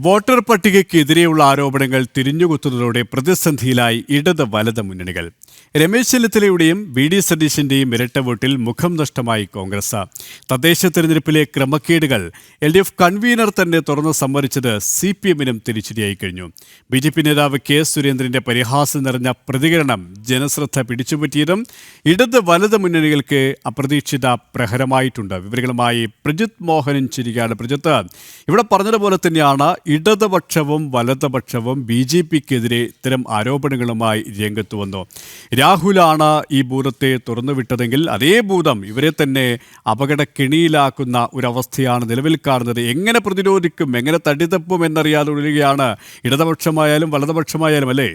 Voter പട്ടികയ്ക്കെതിരെയുള്ള ആരോപണങ്ങൾ തിരിഞ്ഞുകുത്തുന്നതോടെ പ്രതിസന്ധിയിലായി ഇടത് വലത് മുന്നണികൾ. രമേശ് ചെന്നിത്തലയുടെയും വി ഡി സതീശന്റെയും ഇരട്ട വോട്ടിൽ മുഖം നഷ്ടമായി കോൺഗ്രസ്. തദ്ദേശ തെരഞ്ഞെടുപ്പിലെ ക്രമക്കേടുകൾ LDF കൺവീനർ തന്നെ തുറന്നു സമ്മതിച്ചത് CPM-നും തിരിച്ചടിയായി കഴിഞ്ഞു. BJP നേതാവ് K. സുരേന്ദ്രന്റെ പരിഹാസം നിറഞ്ഞ പ്രതികരണം ജനശ്രദ്ധ പിടിച്ചുപറ്റിയതും ഇടത് വലത് മുന്നണികൾക്ക് അപ്രതീക്ഷിത പ്രഹരമായിട്ടുണ്ട്. വിവരങ്ങളുമായി പ്രജിത് മോഹനൻ ചിരികാട്. പ്രജിത്ത്, ഇവിടെ പറഞ്ഞതുപോലെ തന്നെയാണ് ഇടതുപക്ഷവും വലതുപക്ഷവും BJP-ക്കെതിരെ ഇത്തരം ആരോപണങ്ങളുമായി രംഗത്ത് വന്നു. രാഹുലാണ് ഈ ഭൂതത്തെ തുറന്നുവിട്ടതെങ്കിൽ അതേ ഭൂതം ഇവരെ തന്നെ അപകടക്കെണിയിലാക്കുന്ന ഒരവസ്ഥയാണ് നിലവിൽ കാണുന്നത്. എങ്ങനെ പ്രതിരോധിക്കും, എങ്ങനെ തടിതപ്പും എന്നറിയാതെ ഉള്ളുകയാണ് ഇടതുപക്ഷമായാലും വലതുപക്ഷമായാലും, അല്ലേ?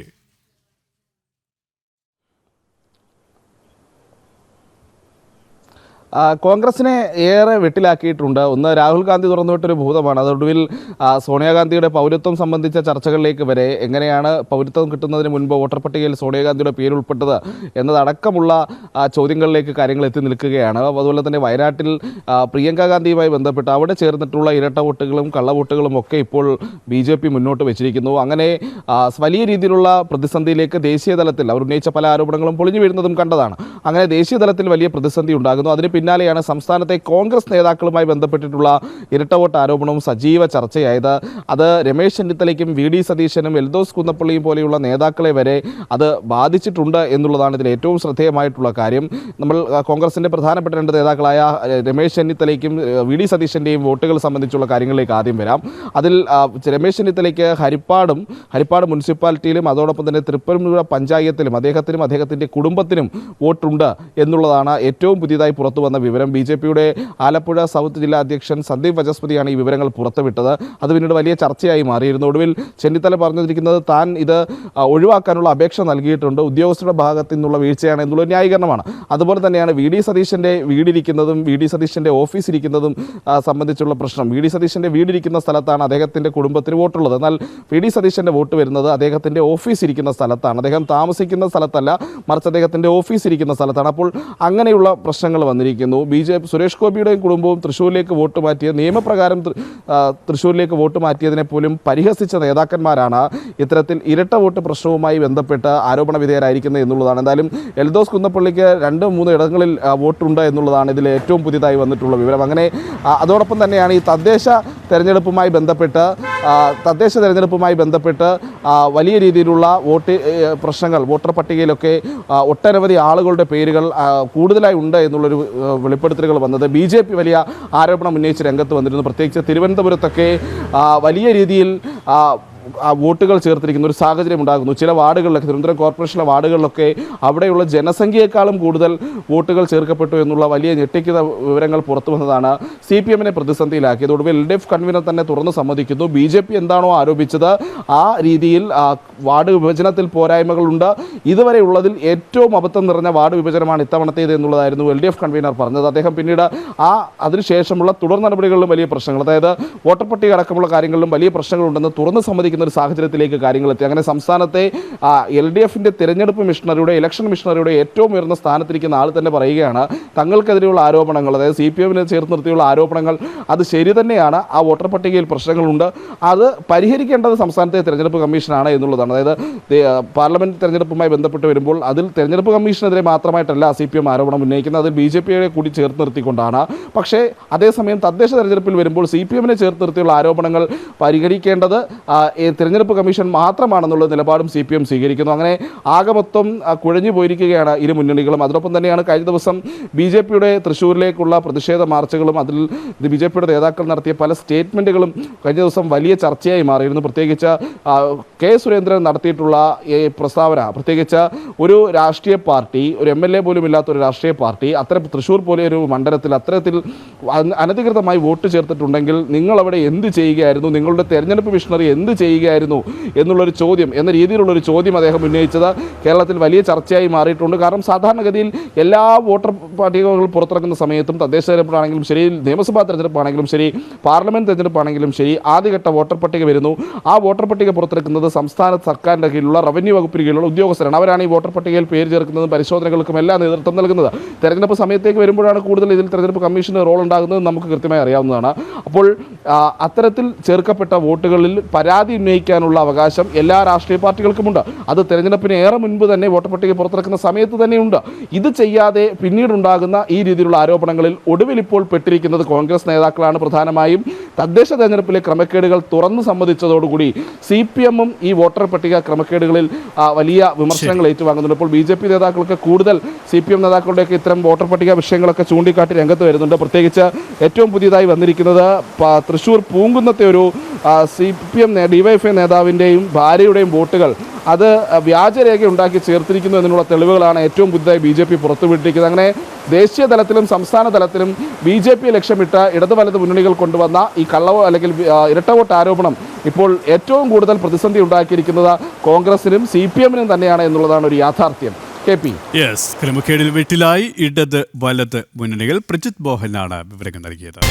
കോൺഗ്രസിനെ ഏറെ വെട്ടിലാക്കിയിട്ടുണ്ട്. ഒന്ന്, രാഹുൽ ഗാന്ധി തുറന്നുവിട്ടൊരു ഭൂതമാണ്. അതൊടുവിൽ സോണിയാഗാന്ധിയുടെ പൗരത്വം സംബന്ധിച്ച ചർച്ചകളിലേക്ക് വരെ, എങ്ങനെയാണ് പൗരത്വം കിട്ടുന്നതിന് മുൻപ് വോട്ടർ പട്ടികയിൽ സോണിയാഗാന്ധിയുടെ പേര് ഉൾപ്പെട്ടത് എന്നതടക്കമുള്ള ചോദ്യങ്ങളിലേക്ക് കാര്യങ്ങൾ എത്തി നിൽക്കുകയാണ്. അതുപോലെ തന്നെ വയനാട്ടിൽ പ്രിയങ്ക ഗാന്ധിയുമായി ബന്ധപ്പെട്ട് അവിടെ ചേർന്നിട്ടുള്ള ഇരട്ട വോട്ടുകളും കള്ളവോട്ടുകളും ഒക്കെ ഇപ്പോൾ BJP മുന്നോട്ട് വെച്ചിരിക്കുന്നു. അങ്ങനെ വലിയ രീതിയിലുള്ള പ്രതിസന്ധിയിലേക്ക് ദേശീയ തലത്തിൽ അവർ ഉന്നയിച്ച പല ആരോപണങ്ങളും പൊളിഞ്ഞു വീഴുന്നതും കണ്ടതാണ്. അങ്ങനെ ദേശീയ തലത്തിൽ വലിയ പ്രതിസന്ധി ഉണ്ടാകുന്നു. അതിന് പിന്നാലെയാണ് സംസ്ഥാനത്തെ കോൺഗ്രസ് നേതാക്കളുമായി ബന്ധപ്പെട്ടിട്ടുള്ള ഇരട്ട വോട്ട് ആരോപണവും സജീവ ചർച്ചയായത്. അത് രമേശ് ചെന്നിത്തലയ്ക്കും വി ഡി സതീശനും എൽദോസ് കുന്നപ്പള്ളിയും പോലെയുള്ള നേതാക്കളെ വരെ അത് ബാധിച്ചിട്ടുണ്ട് എന്നുള്ളതാണ് ഇതിൽ ഏറ്റവും ശ്രദ്ധേയമായിട്ടുള്ള കാര്യം. നമ്മൾ കോൺഗ്രസിൻ്റെ പ്രധാനപ്പെട്ട രണ്ട് നേതാക്കളായ രമേശ് ചെന്നിത്തലയ്ക്കും വി ഡി സതീശൻ്റെയും വോട്ടുകൾ സംബന്ധിച്ചുള്ള കാര്യങ്ങളിലേക്ക് ആദ്യം വരാം. അതിൽ രമേശ് ചെന്നിത്തലയ്ക്ക് ഹരിപ്പാട് മുനിസിപ്പാലിറ്റിയിലും അതോടൊപ്പം തന്നെ തൃപ്പൂണിത്തുറ പഞ്ചായത്തിലും അദ്ദേഹത്തിൻ്റെ കുടുംബത്തിനും വോട്ടുണ്ട് എന്നുള്ളതാണ് ഏറ്റവും പുതിയതായി പുറത്തു വന്ന വിവരം. BJP-യുടെ ആലപ്പുഴ സൗത്ത് ജില്ലാ അധ്യക്ഷൻ സന്ദീപ് വചസ്പതിയാണ് ഈ വിവരങ്ങൾ പുറത്തുവിട്ടത്. അത് പിന്നീട് വലിയ ചർച്ചയായി മാറിയിരുന്നു. ഒടുവിൽ ചെന്നിത്തല പറഞ്ഞിരിക്കുന്നത് താൻ ഇത് ഒഴിവാക്കാനുള്ള അപേക്ഷ നൽകിയിട്ടുണ്ട്, ഉദ്യോഗസ്ഥരുടെ ഭാഗത്തു നിന്നുള്ള വീഴ്ചയാണ് എന്നുള്ള ന്യായീകരണമാണ്. അതുപോലെ തന്നെയാണ് വി ഡി സതീശൻ്റെ വീടിരിക്കുന്നതും വി ഡി സതീശൻ്റെ ഓഫീസ് ഇരിക്കുന്നതും സംബന്ധിച്ചുള്ള പ്രശ്നം. വി ഡി സതീശൻ്റെ വീടിരിക്കുന്ന സ്ഥലത്താണ് അദ്ദേഹത്തിൻ്റെ കുടുംബത്തിന് വോട്ടുള്ളത്. എന്നാൽ വി ഡി സതീശൻ്റെ വോട്ട് വരുന്നത് അദ്ദേഹത്തിൻ്റെ ഓഫീസ് ഇരിക്കുന്ന സ്ഥലത്താണ്. അദ്ദേഹം താമസിക്കുന്ന സ്ഥലത്തല്ല, മറിച്ച് അദ്ദേഹത്തിൻ്റെ ഓഫീസ് ഇരിക്കുന്ന സ്ഥലത്താണ്. അപ്പോൾ അങ്ങനെയുള്ള പ്രശ്നങ്ങൾ വന്നിരിക്കുന്നു. സുരേഷ് ഗോപിയുടെയും കുടുംബവും തൃശ്ശൂരിലേക്ക് വോട്ട് മാറ്റിയ നിയമപ്രകാരം തൃശ്ശൂരിലേക്ക് വോട്ട് മാറ്റിയതിനെ പോലും പരിഹസിച്ച നേതാക്കന്മാരാണ് ഇത്തരത്തിൽ ഇരട്ട വോട്ട് പ്രശ്നവുമായി ബന്ധപ്പെട്ട് ആരോപണ വിധേയരായിരിക്കുന്നത് എന്നുള്ളതാണ്. എന്തായാലും എൽദോസ് കുന്നപ്പള്ളിക്ക് 2-3 ഇടങ്ങളിൽ വോട്ടുണ്ട് എന്നുള്ളതാണ് ഇതിൽ ഏറ്റവും പുതിയതായി വന്നിട്ടുള്ള വിവരം. അങ്ങനെ അതോടൊപ്പം തന്നെയാണ് ഈ തദ്ദേശ തെരഞ്ഞെടുപ്പുമായി ബന്ധപ്പെട്ട് വലിയ രീതിയിലുള്ള പ്രശ്നങ്ങൾ വോട്ടർ പട്ടികയിലൊക്കെ ഒട്ടനവധി ആളുകളുടെ പേരുകൾ കൂടുതലായി ഉണ്ട് എന്നുള്ളൊരു വെളിപ്പെടുത്തലുകൾ വന്നത്. BJP വലിയ ആരോപണം ഉന്നയിച്ച് രംഗത്ത് വന്നിരുന്നു. പ്രത്യേകിച്ച് തിരുവനന്തപുരത്തൊക്കെ വലിയ രീതിയിൽ വോട്ടുകൾ ചേർത്തിരിക്കുന്ന ഒരു സാഹചര്യം ഉണ്ടാകുന്നു. ചില വാർഡുകളിലൊക്കെ, തിരുവനന്തപുരം കോർപ്പറേഷനിലെ വാർഡുകളിലൊക്കെ അവിടെയുള്ള ജനസംഖ്യയെക്കാളും കൂടുതൽ വോട്ടുകൾ ചേർക്കപ്പെട്ടു എന്നുള്ള വലിയ ഞെട്ടിക്കുന്ന വിവരങ്ങൾ പുറത്തു വന്നതാണ് CPM-നെ പ്രതിസന്ധിയിലാക്കിയത്. ഒടുവിൽ LDF കൺവീനർ തന്നെ തുറന്നു സമ്മതിക്കുന്നു. BJP എന്താണോ ആരോപിച്ചത് ആ രീതിയിൽ വാർഡ് വിഭജനത്തിൽ പോരായ്മകളുണ്ട്. ഇതുവരെ ഉള്ളതിൽ ഏറ്റവും അബദ്ധം നിറഞ്ഞ വാർഡ് വിഭജനമാണ് ഇത്തവണത്തേത് എന്നുള്ളതായിരുന്നു LDF കൺവീനർ പറഞ്ഞത്. അദ്ദേഹം പിന്നീട് അതിനുശേഷമുള്ള തുടർ നടപടികളിലും വലിയ പ്രശ്നങ്ങൾ, അതായത് വോട്ടർ പട്ടിക അടക്കമുള്ള കാര്യങ്ങളിലും വലിയ പ്രശ്നങ്ങളുണ്ടെന്ന് തുറന്നു സമ്മതിക്കുന്ന ഒരു സാഹചര്യത്തിലേക്ക് കാര്യങ്ങളെത്തി. അങ്ങനെ സംസ്ഥാനത്തെ LDF-ന്റെ തിരഞ്ഞെടുപ്പ് മിഷണറിയുടെ, ഇലക്ഷൻ മിഷണറിയുടെ ഏറ്റവും ഉയർന്ന സ്ഥാനത്തിരിക്കുന്ന ആൾ തന്നെ പറയുകയാണ് തങ്ങൾക്കെതിരെയുള്ള ആരോപണങ്ങൾ, അതായത് CPM-നെ ചേർത്ത് നിർത്തിയുള്ള ആരോപണങ്ങൾ അത് ശരി തന്നെയാണ്. ആ വോട്ടർ പട്ടികയിൽ പ്രശ്നങ്ങളുണ്ട്, അത് പരിഹരിക്കേണ്ടത് സംസ്ഥാനത്തെ തിരഞ്ഞെടുപ്പ് കമ്മീഷനാണ് എന്നുള്ളതാണ്. അതായത് പാർലമെന്റ് തെരഞ്ഞെടുപ്പുമായി ബന്ധപ്പെട്ട് വരുമ്പോൾ അതിൽ തെരഞ്ഞെടുപ്പ് കമ്മീഷനെതിരെ മാത്രമായിട്ടല്ല CPM ആരോപണം ഉന്നയിക്കുന്നത്, അത് BJP-യെ കൂടി ചേർത്ത് നിർത്തിക്കൊണ്ടാണ്. പക്ഷേ അതേസമയം തദ്ദേശ തെരഞ്ഞെടുപ്പിൽ വരുമ്പോൾ CPM-നെ ചേർത്ത് നിർത്തിയുള്ള ആരോപണങ്ങൾ പരിഹരിക്കേണ്ടത് തിരഞ്ഞെടുപ്പ് കമ്മീഷൻ മാത്രമാണെന്നുള്ള നിലപാടും CPM സ്വീകരിക്കുന്നു. അങ്ങനെ ആകെ മൊത്തം കുഴഞ്ഞു പോയിരിക്കുകയാണ് ഇരു മുന്നണികളും. അതോടൊപ്പം തന്നെയാണ് കഴിഞ്ഞ ദിവസം BJP-യുടെ തൃശ്ശൂരിലേക്കുള്ള പ്രതിഷേധ മാർച്ചുകളും അതിൽ BJP-യുടെ നേതാക്കൾ നടത്തിയ പല സ്റ്റേറ്റ്മെൻറ്റുകളും കഴിഞ്ഞ ദിവസം വലിയ ചർച്ചയായി മാറിയിരുന്നു. പ്രത്യേകിച്ച് K. സുരേന്ദ്രൻ നടത്തിയിട്ടുള്ള ഈ പ്രസ്താവന, പ്രത്യേകിച്ച് ഒരു രാഷ്ട്രീയ പാർട്ടി, ഒരു MLA പോലും ഇല്ലാത്ത ഒരു രാഷ്ട്രീയ പാർട്ടി തൃശ്ശൂർ പോലെ ഒരു മണ്ഡലത്തിൽ അത്തരത്തിൽ അനധികൃതമായി വോട്ട് ചേർത്തിട്ടുണ്ടെങ്കിൽ നിങ്ങളവിടെ എന്ത് ചെയ്യുകയായിരുന്നു, നിങ്ങളുടെ തെരഞ്ഞെടുപ്പ് മിഷണറി എന്ത് ചെയ്യുകയായിരുന്നു എന്നുള്ളൊരു ചോദ്യം എന്ന രീതിയിലുള്ളൊരു ചോദ്യം അദ്ദേഹം ഉന്നയിച്ചത് കേരളത്തിൽ വലിയ ചർച്ചയായി മാറിയിട്ടുണ്ട്. കാരണം സാധാരണഗതിയിൽ എല്ലാ വോട്ടർ പട്ടികകൾ പുറത്തിറക്കുന്ന സമയത്തും തദ്ദേശ തെരഞ്ഞെടുപ്പാണെങ്കിലും ശരി, നിയമസഭാ തെരഞ്ഞെടുപ്പാണെങ്കിലും ശരി, പാർലമെന്റ് തെരഞ്ഞെടുപ്പാണെങ്കിലും ശരി, ആദ്യഘട്ട വോട്ടർ പട്ടിക വരുന്നു. ആ വോട്ടർ പട്ടിക പുറത്തിറക്കുന്നത് സംസ്ഥാന സർക്കാരിൻ്റെ കീഴിലുള്ള റവന്യൂ വകുപ്പിന് കീഴിലുള്ള ഉദ്യോഗസ്ഥരാണ്. അവരാണ് ഈ വോട്ടർ പട്ടികയിൽ പേര് ചേർക്കുന്നതും പരിശോധനകൾക്കും എല്ലാം നേതൃത്വം നൽകുന്നത്. തെരഞ്ഞെടുപ്പ് സമയത്തേക്ക് വരുമ്പോഴാണ് കൂടുതൽ ഇതിൽ തെരഞ്ഞെടുപ്പ് കമ്മീഷന് റോൾ ഉണ്ടാകുന്നത് നമുക്ക് കൃത്യമായി അറിയാവുന്നതാണ്. അപ്പോൾ അത്തരത്തിൽ ചേർക്കപ്പെട്ട വോട്ടുകളിൽ പരാതി ഉന്നയിക്കാനുള്ള അവകാശം എല്ലാ രാഷ്ട്രീയ പാർട്ടികൾക്കുമുണ്ട്. അത് തെരഞ്ഞെടുപ്പിന് ഏറെ മുൻപ് തന്നെ വോട്ടർ പട്ടിക പുറത്തിറക്കുന്ന സമയത്ത് തന്നെയുണ്ട്. ഇത് ചെയ്യാതെ പിന്നീടുണ്ടാകുന്ന ഈ രീതിയിലുള്ള ആരോപണങ്ങളിൽ ഒടുവിൽ ഇപ്പോൾ പെട്ടിരിക്കുന്നത് കോൺഗ്രസ് നേതാക്കളാണ്. പ്രധാനമായും തദ്ദേശ തെരഞ്ഞെടുപ്പിലെ ക്രമക്കേടുകൾ തുറന്നു സമ്മതിച്ചതോടുകൂടി CPM-ഉം ഈ വോട്ടർ പട്ടിക ക്രമക്കേടുകളിൽ വലിയ വിമർശനങ്ങൾ ഏറ്റുവാങ്ങുന്നുണ്ട്. ഇപ്പോൾ BJP നേതാക്കൾക്ക് കൂടുതൽ CPM നേതാക്കളുടെയൊക്കെ ഇത്തരം വോട്ടർ പട്ടിക വിഷയങ്ങളൊക്കെ ചൂണ്ടിക്കാട്ടി രംഗത്ത് വരുന്നുണ്ട്. പ്രത്യേകിച്ച് ഏറ്റവും പുതിയതായി വന്നിരിക്കുന്നത് തൃശ്ശൂർ പൂങ്കുന്നത്തെ ഒരു CPM DYFI നേതാവിൻ്റെയും ഭാര്യയുടെയും വോട്ടുകൾ അത് വ്യാജരേഖ ഉണ്ടാക്കി ചേർത്തിരിക്കുന്നു എന്നുള്ള തെളിവുകളാണ് ഏറ്റവും പുതുതായി BJP പുറത്തുവിട്ടിരിക്കുന്നത്. അങ്ങനെ ദേശീയ തലത്തിലും സംസ്ഥാന തലത്തിലും BJP ലക്ഷ്യമിട്ട് ഇടത് വലത് മുന്നണികൾ കൊണ്ടുവന്ന ഈ കള്ളവോ അല്ലെങ്കിൽ ഇരട്ട വോട്ട് ആരോപണം ഇപ്പോൾ ഏറ്റവും കൂടുതൽ പ്രതിസന്ധി ഉണ്ടാക്കിയിരിക്കുന്നത് കോൺഗ്രസിനും CPM-നും തന്നെയാണ് എന്നുള്ളതാണ് ഒരു യാഥാർത്ഥ്യം. KP യെസ്, ക്രമക്കേടിൽ വെട്ടിലായി ഇടത് വലത് മുന്നണികൾ. പ്രജിത് മോഹനാണ് വിവരങ്ങൾ നൽകിയത്.